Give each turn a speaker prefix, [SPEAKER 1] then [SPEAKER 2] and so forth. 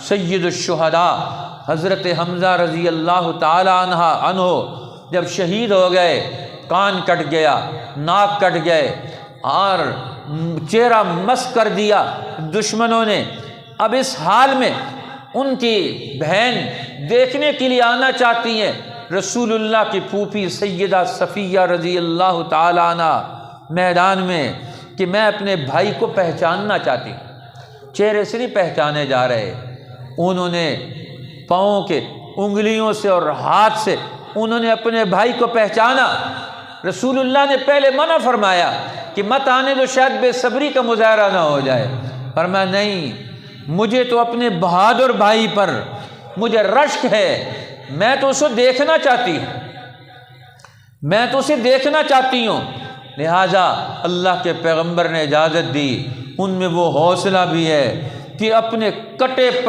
[SPEAKER 1] سید الشہداء حضرت حمزہ رضی اللہ تعالی عنہ جب شہید ہو گئے، کان کٹ گیا، ناک کٹ گئے اور چہرہ مسخ کر دیا دشمنوں نے، اب اس حال میں ان کی بہن دیکھنے کے لیے آنا چاہتی ہیں رسول اللہ کی پھوپھی سیدہ صفیہ رضی اللہ تعالی عنہ میدان میں، کہ میں اپنے بھائی کو پہچاننا چاہتی ہوں۔ چہرے سے نہیں پہچانے جا رہے، انہوں نے پاؤں کے انگلیوں سے اور ہاتھ سے انہوں نے اپنے بھائی کو پہچانا۔ رسول اللہ نے پہلے منع فرمایا کہ مت آنے دو، شاید بے صبری کا مظاہرہ نہ ہو جائے۔ فرمایا نہیں، مجھے تو اپنے بہادر بھائی پر مجھے رشک ہے، میں تو اسے دیکھنا چاہتی ہوں، میں تو اسے دیکھنا چاہتی ہوں۔ لہٰذا اللہ کے پیغمبر نے اجازت دی، ان میں وہ حوصلہ بھی ہے کہ اپنے کٹے